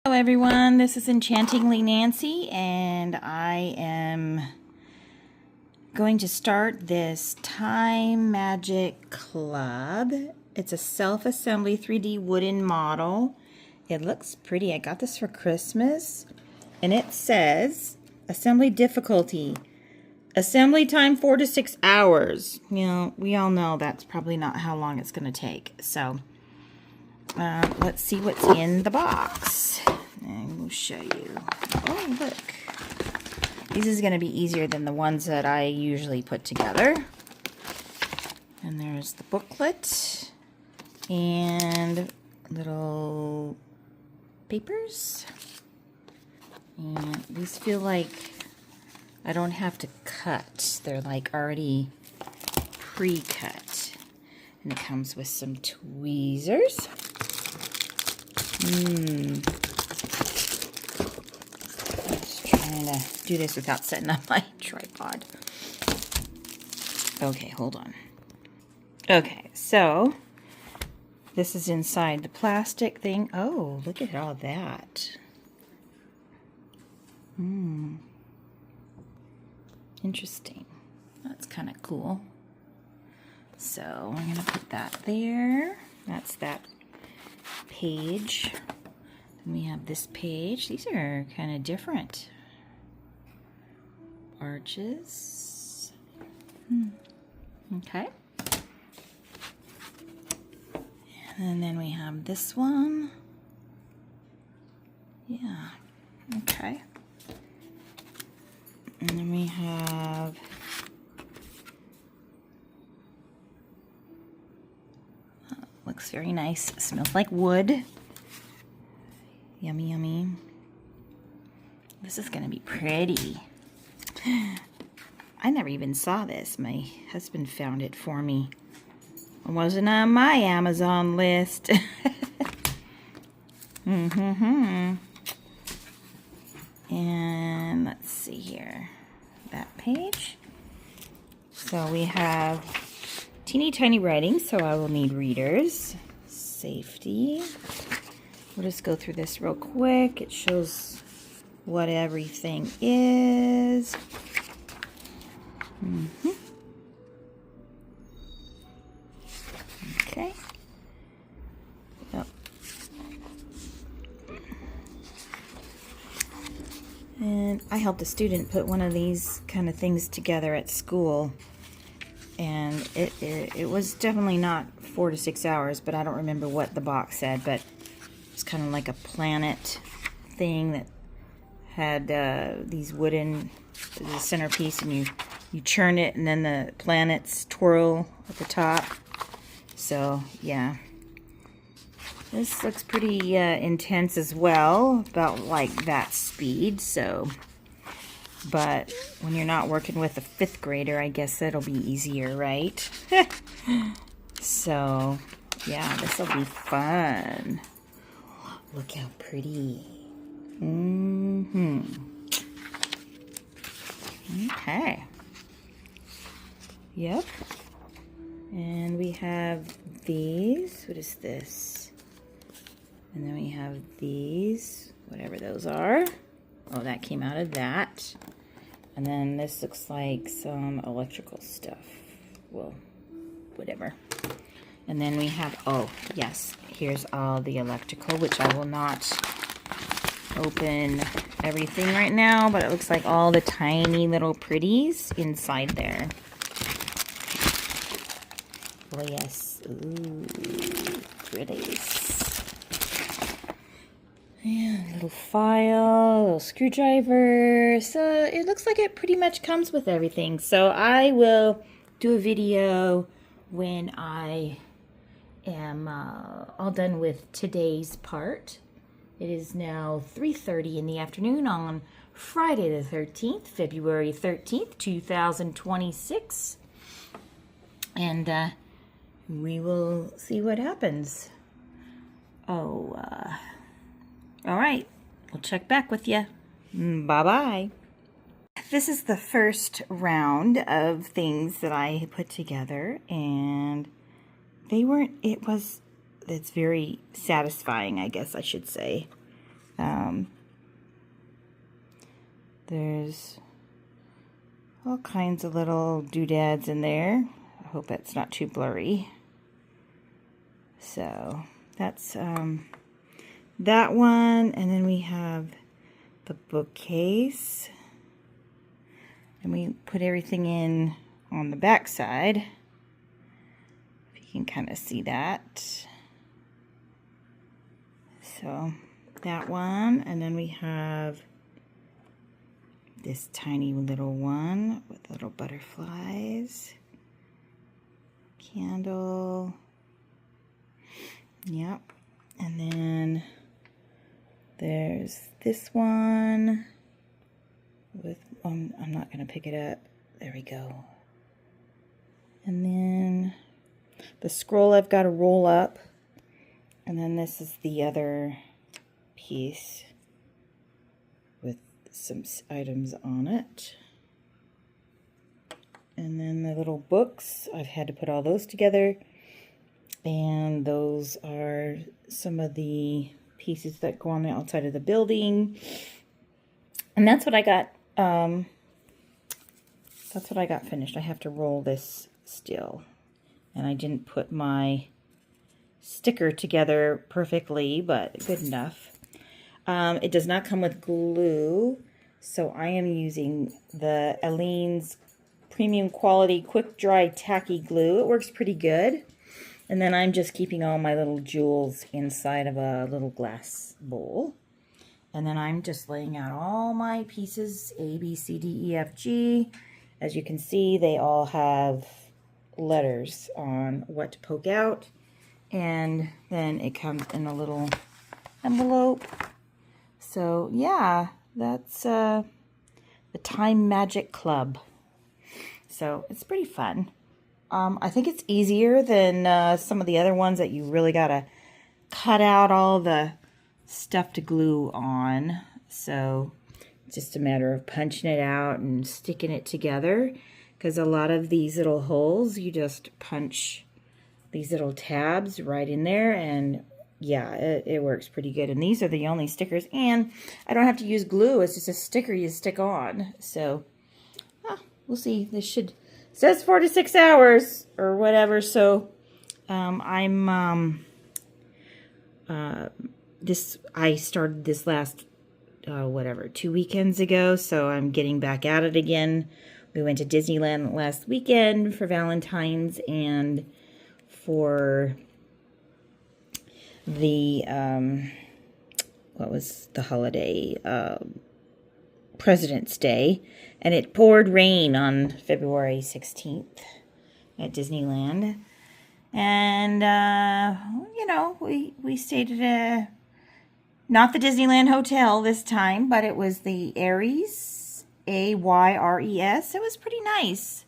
Hello everyone, this is Enchantingly Nancy, and I am going to start this Time Magic Club. It's a self-assembly 3D wooden model. It looks pretty. I got this for Christmas, and it says assembly difficulty. Assembly time 4 to 6 hours. You know, we all know that's probably not how long it's going to take. So let's see what's in the box. And we'll show you. Oh, look. This is going to be easier than the ones that I usually put together. And there's the booklet. And little papers. And these feel like I don't have to cut. They're like already pre-cut. And it comes with some tweezers. Just trying to do this without setting up my tripod. Okay, hold on. Okay, so this is inside the plastic thing. Oh, look at all that. Interesting. That's kind of cool. So I'm going to put that there. That's that page. And we have this page. These are kind of different. Arches. Okay. And then we have this one. Yeah. Okay. And then we have looks very nice. Smells like wood. Yummy, yummy. This is going to be pretty. I never even saw this. My husband found it for me. It wasn't on my Amazon list. And let's see here. That page. So we have teeny tiny writing, so I will need readers. Safety. We'll just go through this real quick. It shows what everything is. Okay. Yep. And I helped a student put one of these kind of things together at school. And it was definitely not 4 to 6 hours, but I don't remember what the box said, but it's kind of like a planet thing that had these wooden, the centerpiece, and you churn it, and then the planets twirl at the top. So, yeah. This looks pretty intense as well, about like that speed, so. But when you're not working with a 5th grader, I guess that'll be easier, right? So, yeah, this will be fun. Look how pretty. Okay. Yep. And we have these. What is this? And then we have these, whatever those are. Oh, that came out of that. And then this looks like some electrical stuff. Well, whatever. And then we have, oh, yes, here's all the electrical, which I will not open everything right now, but it looks like all the tiny little pretties inside there. Oh, yes. Ooh, pretties. Yeah, little file, little screwdriver. So it looks like it pretty much comes with everything. So I will do a video when I am all done with today's part. It is now 3:30 in the afternoon on Friday the 13th, February 13th, 2026. And we will see what happens. Oh, all right, we'll check back with you. Bye-bye. This is the first round of things that I put together, and they weren't, it's very satisfying, I guess I should say. There's all kinds of little doodads in there. I hope it's not too blurry. So that's that one, and then we have the bookcase, and we put everything in on the back side. If you can kind of see that. So that one, and then we have this tiny little one with little butterflies, candle, yep, and then there's this one with, I'm not going to pick it up, there we go, and then the scroll I've got to roll up, and then this is the other piece with some items on it. And then the little books, I've had to put all those together. And those are some of the pieces that go on the outside of the building. And that's what I got, finished. I have to roll this still. And I didn't put my sticker together perfectly, but good enough. It does not come with glue, so I am using the Aleene's Premium Quality Quick Dry Tacky Glue. It works pretty good. And then I'm just keeping all my little jewels inside of a little glass bowl. And then I'm just laying out all my pieces, A, B, C, D, E, F, G. As you can see, they all have letters on what to poke out. And then it comes in a little envelope. So yeah, that's the Time Magic Club. So it's pretty fun. I think it's easier than some of the other ones that you really gotta cut out all the stuff to glue on. So it's just a matter of punching it out and sticking it together. Because a lot of these little holes, you just punch these little tabs right in there, and yeah, it works pretty good. And these are the only stickers, and I don't have to use glue. It's just a sticker you stick on. So we'll see. This should, says 4 to 6 hours or whatever. So I started this last 2 weekends ago, so I'm getting back at it again. We went to Disneyland last weekend for Valentine's and for the, what was the holiday? President's Day. And it poured rain on February 16th at Disneyland. And, you know, we stayed at not the Disneyland Hotel this time, but it was the Aries, A-Y-R-E-S. It was pretty nice.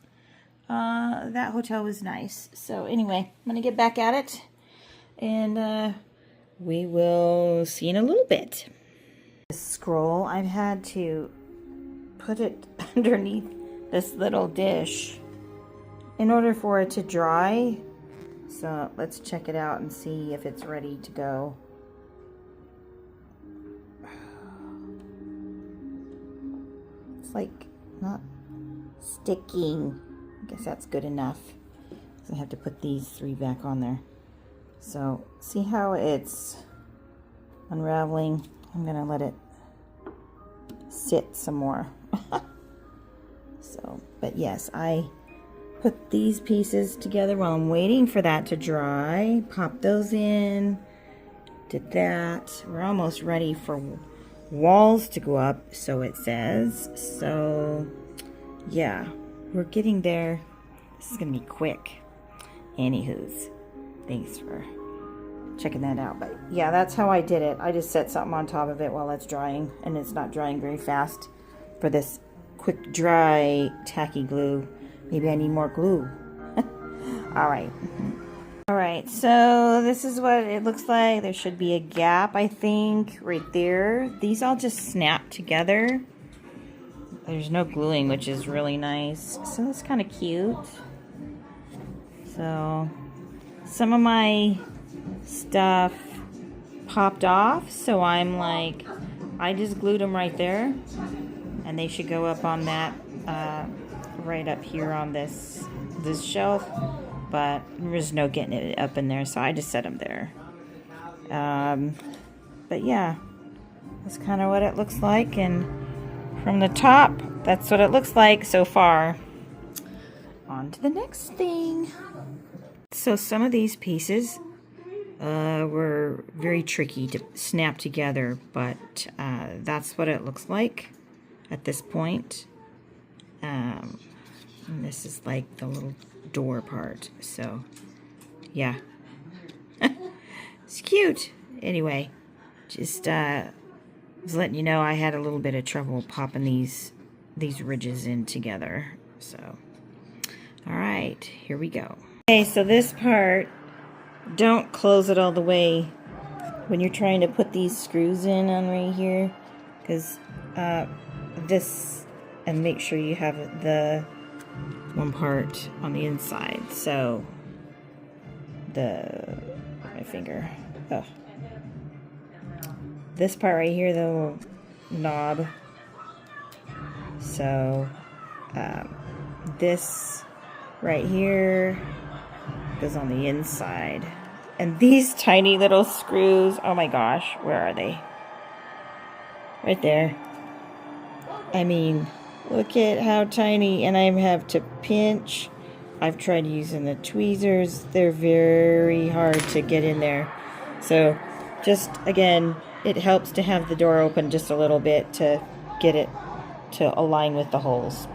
That hotel was nice. So anyway, I'm going to get back at it. And we will see in a little bit. This scroll, I've had to put it underneath this little dish in order for it to dry. So let's check it out and see if it's ready to go. It's like not sticking. I guess that's good enough. So I have to put these 3 back on there. So see how it's unraveling? I'm gonna let it sit some more. So, but yes, I put these pieces together while I'm waiting for that to dry. Pop those in. Did that. We're almost ready for walls to go up, so it says. So yeah, we're getting there. This is gonna be quick. Anywho's, thanks for checking that out. But yeah, that's how I did it. I just set something on top of it while it's drying, and it's not drying very fast for this quick dry tacky glue. Maybe I need more glue. All right, so this is what it looks like. There should be a gap, I think, right there. These all just snap together. There's no gluing, which is really nice. So it's kind of cute. So some of my stuff popped off, so I'm like I just glued them right there, and they should go up on that, right up here on this shelf, but there's no getting it up in there, so I just set them there. But yeah, that's kind of what it looks like, and from the top, that's what it looks like so far. On to the next thing. So some of these pieces were very tricky to snap together, but that's what it looks like at this point. And this is like the little door part, so yeah. It's cute. Anyway, just was letting you know I had a little bit of trouble popping these ridges in together. So, all right, here we go. Okay, so this part, don't close it all the way when you're trying to put these screws in on right here, because this, and make sure you have the one part on the inside. So my finger, this part right here, the little knob. So this right here goes on the inside, and these tiny little screws, oh my gosh, where are they? Right there. I mean, look at how tiny, and I have to pinch. I've tried using the tweezers. They're very hard to get in there. So just, again, it helps to have the door open just a little bit to get it to align with the holes.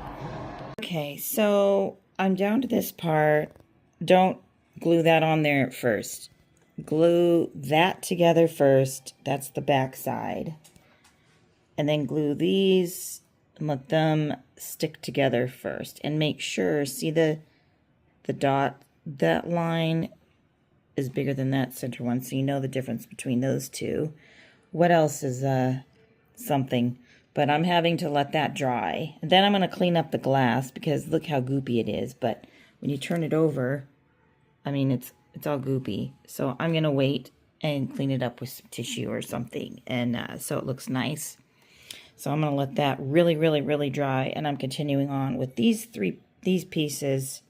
Okay, so I'm down to this part. Don't glue that on there first. Glue that together first. That's the back side. And then glue these and let them stick together first. And make sure, see the dot, that line is bigger than that center one, so you know the difference between those two. What else is something? But I'm having to let that dry. And then I'm going to clean up the glass, because look how goopy it is. But when you turn it over, I mean, it's all goopy. So I'm going to wait and clean it up with some tissue or something, and so it looks nice. So I'm going to let that really, really, really dry, and I'm continuing on with these pieces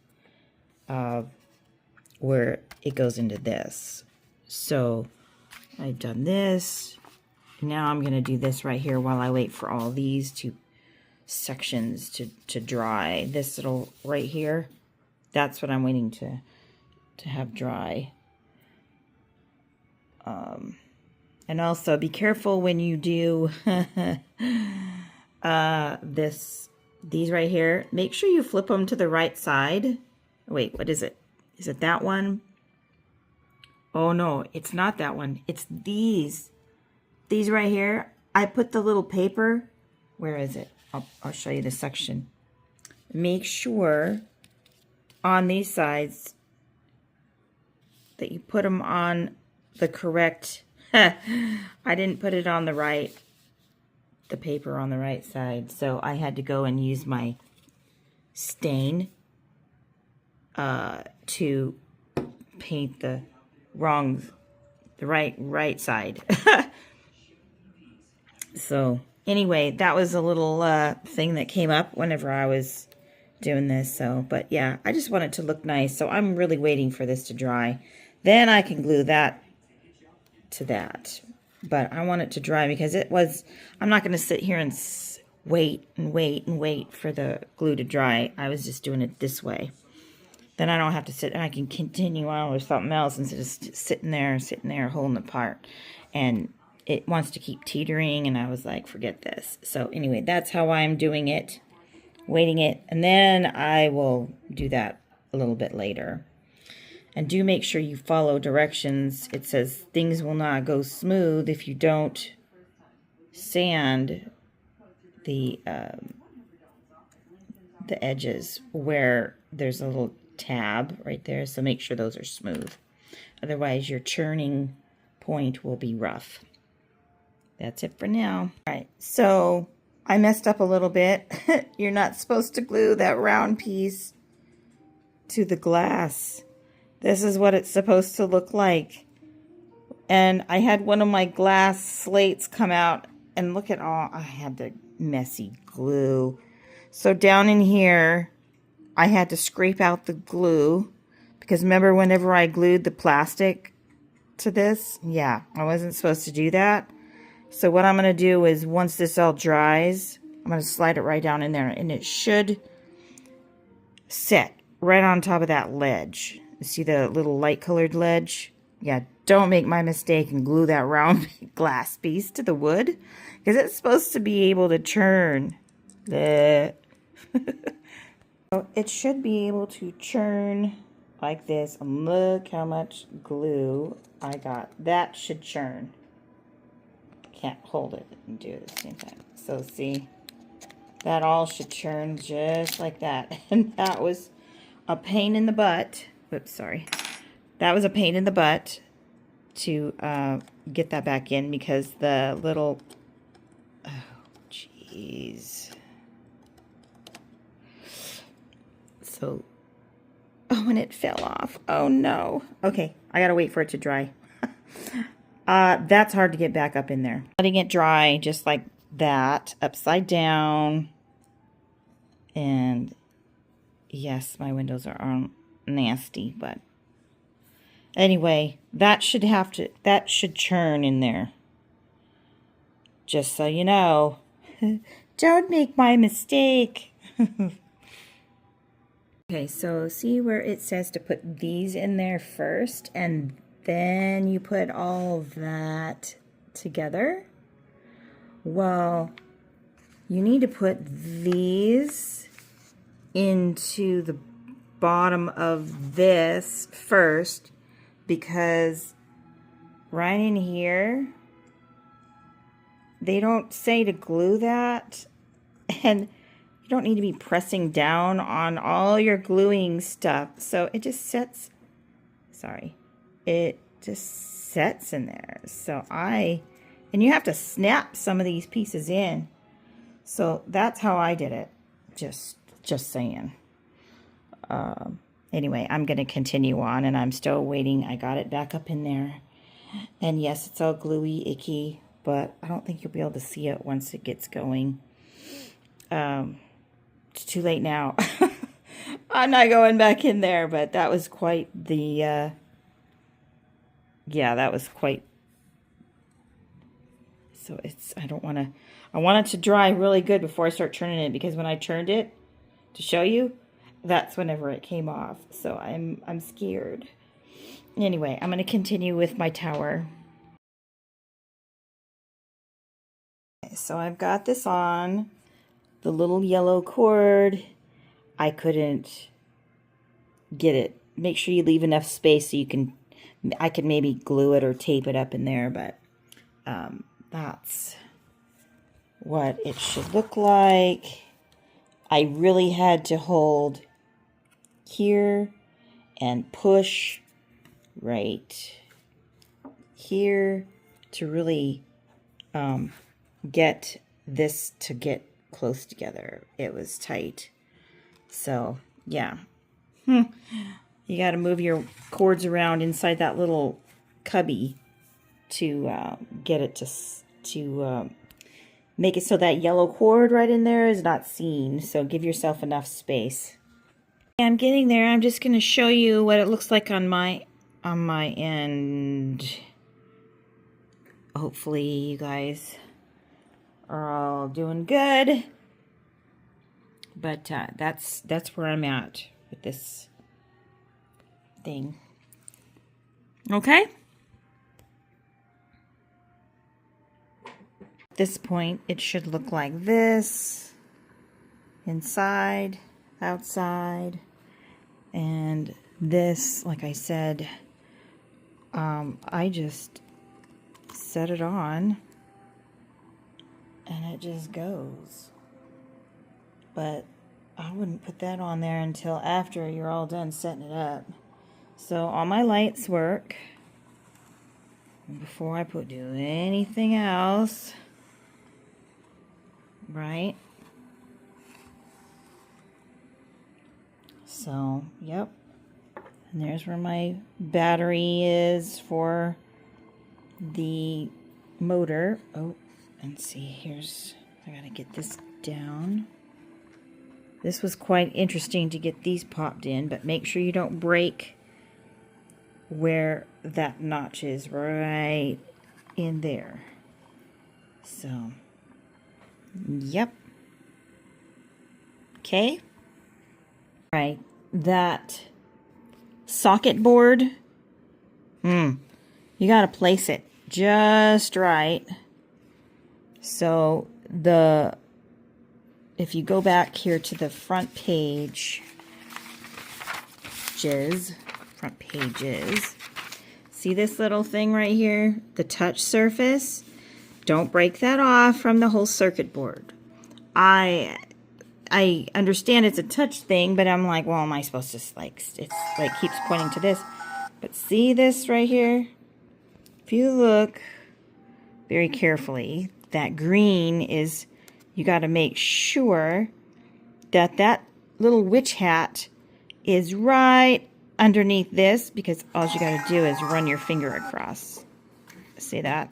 where it goes into this. So I've done this. Now I'm going to do this right here while I wait for all these two sections to dry. This little right here, that's what I'm waiting to have dry. And also be careful when you do these right here. Make sure you flip them to the right side. Wait, what is it? Is it that one? Oh no, it's not that one. It's these. These right here. I put the little paper. Where is it? I'll show you the section. Make sure on these sides that you put them on the correct. I didn't put it on the paper on the right side, so I had to go and use my stain to paint the right side. So anyway, that was a little thing that came up whenever I was doing this. So, but yeah, I just want it to look nice. So I'm really waiting for this to dry. Then I can glue that to that. But I want it to dry because I'm not going to sit here and wait for the glue to dry. I was just doing it this way. Then I don't have to sit, and I can continue on with something else instead of sitting there holding it apart. And it wants to keep teetering, and I was like, forget this. So anyway, that's how I'm doing it, waiting it, and then I will do that a little bit later. And do make sure you follow directions. It says things will not go smooth if you don't sand the edges where there's a little tab right there. So make sure those are smooth. Otherwise, your churning point will be rough. That's it for now. All right, so I messed up a little bit. You're not supposed to glue that round piece to the glass. This is what it's supposed to look like. And I had one of my glass slates come out and look at all, I had the messy glue. So down in here, I had to scrape out the glue because remember whenever I glued the plastic to this? Yeah, I wasn't supposed to do that. So what I'm going to do is once this all dries, I'm going to slide it right down in there and it should set right on top of that ledge. You see the little light colored ledge? Yeah, don't make my mistake and glue that round glass piece to the wood because it's supposed to be able to churn. So it should be able to churn like this. And look how much glue I got. That should churn. Can't hold it and do it at the same time. So see, that all should churn just like that. And that was a pain in the butt. Oops, sorry. That was a pain in the butt to get that back in because the little, oh, jeez. So, oh, and it fell off. Oh, no. Okay, I gotta wait for it to dry. That's hard to get back up in there. Letting it dry just like that, upside down. And yes, my windows are nasty, but anyway, that should churn in there. Just so you know. Don't make my mistake. Okay, so see where it says to put these in there first, and then you put all of that together? Well, you need to put these into the bottom of this first, because right in here, they don't say to glue that, and you don't need to be pressing down on all your gluing stuff. So it just sets, sorry, it just sets in there. So and you have to snap some of these pieces in. So that's how I did it. Just saying. Anyway, I'm going to continue on, and I'm still waiting. I got it back up in there. And yes, it's all gluey, icky, but I don't think you'll be able to see it once it gets going. It's too late now. I'm not going back in there, but that was quite the, yeah, that was quite, so I want it to dry really good before I start churning it, because when I churned it to show you, that's whenever it came off. So I'm scared. Anyway, I'm going to continue with my tower. Okay, so I've got this on. The little yellow cord, I couldn't get it. Make sure you leave enough space so I could maybe glue it or tape it up in there, but that's what it should look like. I really had to hold here and push right here to really get this to get close together. It was tight. So yeah, you got to move your cords around inside that little cubby to get it to make it so that yellow cord right in there is not seen. So give yourself enough space. I'm getting there. I'm just going to show you what it looks like on my end. Hopefully you guys are all doing good. But that's where I'm at with this thing. Okay? At this point, it should look like this. Inside, outside, and this, like I said, I just set it on and it just goes. But I wouldn't put that on there until after you're all done setting it up. So all my lights work. Before I do anything else, right? So, yep. And there's where my battery is for the motor. Oh, And see, I gotta get this down. This was quite interesting to get these popped in, but make sure you don't break where that notch is, right in there. So, yep. Okay. All right, that socket board, you gotta place it just right. So if you go back here to the front pages, see this little thing right here, the touch surface? Don't break that off from the whole circuit board. I understand it's a touch thing, but I'm like, well, am I supposed to, it's like keeps pointing to this. But see this right here? If you look very carefully, that green is, you got to make sure that that little witch hat is right underneath this, because all you got to do is run your finger across. See that?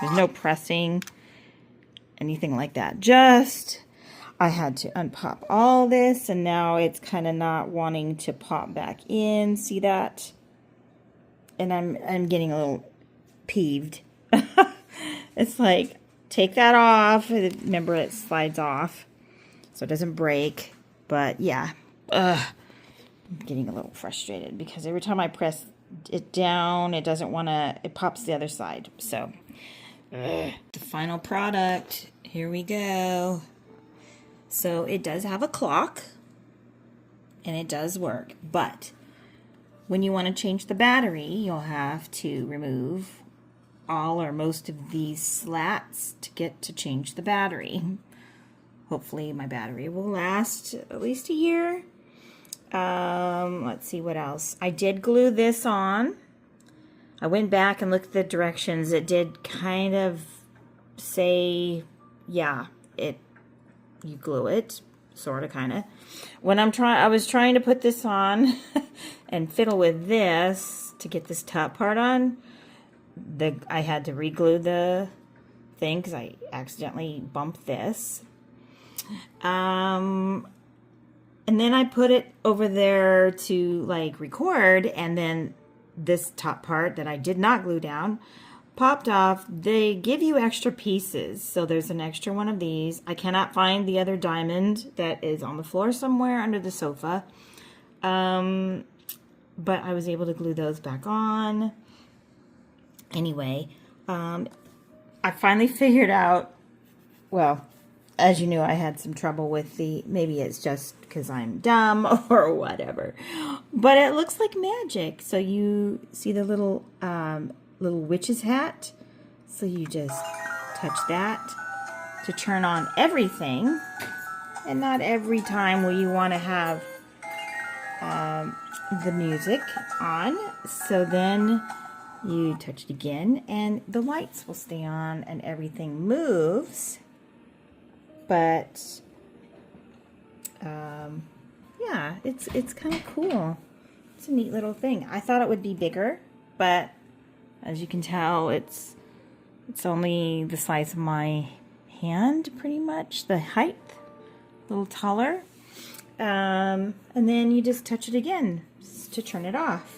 There's no pressing, anything like that. Just, I had to unpop all this, and now it's kind of not wanting to pop back in. See that? And I'm getting a little peeved. It's like, take that off. Remember, it slides off so it doesn't break. But yeah, I'm getting a little frustrated because every time I press it down, it doesn't want to, it pops the other side. So the final product, here we go. So it does have a clock and it does work, but when you want to change the battery, you'll have to remove all or most of these slats to change the battery. Hopefully my battery will last at least a year. Let's see what else. I did glue this on. I went back and looked at the directions. It did kind of say, yeah, you glue it, sort of, kind of. When I was trying to put this on and fiddle with this to get this top part on, I had to re-glue the thing because I accidentally bumped this. And then I put it over there to like record, and then this top part that I did not glue down popped off. They give you extra pieces, so there's an extra one of these. I cannot find the other diamond that is on the floor somewhere under the sofa, but I was able to glue those back on. Anyway, I finally figured out, well, as you knew, I had some trouble with maybe it's just because I'm dumb or whatever, but it looks like magic. So you see the little witch's hat, so you just touch that to turn on everything, and not every time will you want to have the music on. So then you touch it again and the lights will stay on and everything moves. But yeah, it's kind of cool. It's a neat little thing. I thought it would be bigger, but as you can tell, it's only the size of my hand, pretty much, the height, a little taller. And then you just touch it again to turn it off.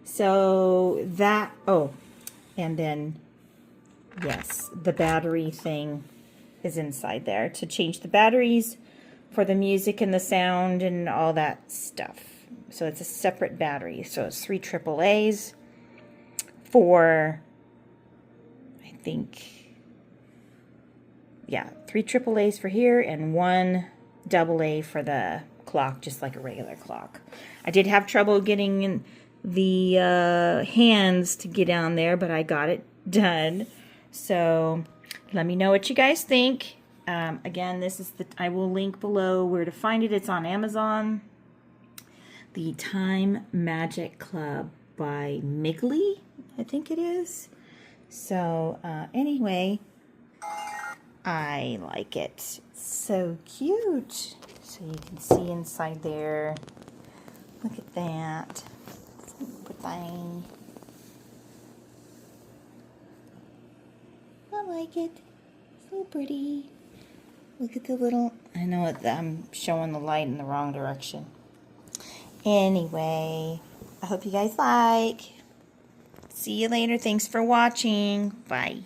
So that, and then, yes, the battery thing is inside there to change the batteries for the music and the sound and all that stuff. So it's a separate battery. So it's 3 AAAs for, I think, yeah, 3 AAAs for here and 1 AA for the clock, just like a regular clock. I did have trouble getting the hands to get down there, but I got it done. So let me know what you guys think. Again, this is I will link below where to find it. It's on Amazon. The Time Magic Club by Migley, I think it is. So anyway, I like it. So cute. So you can see inside there. Look at that. Thing. I like it. So pretty. Look at the little, I know I'm showing the light in the wrong direction. Anyway, I hope you guys like. See you later. Thanks for watching. Bye.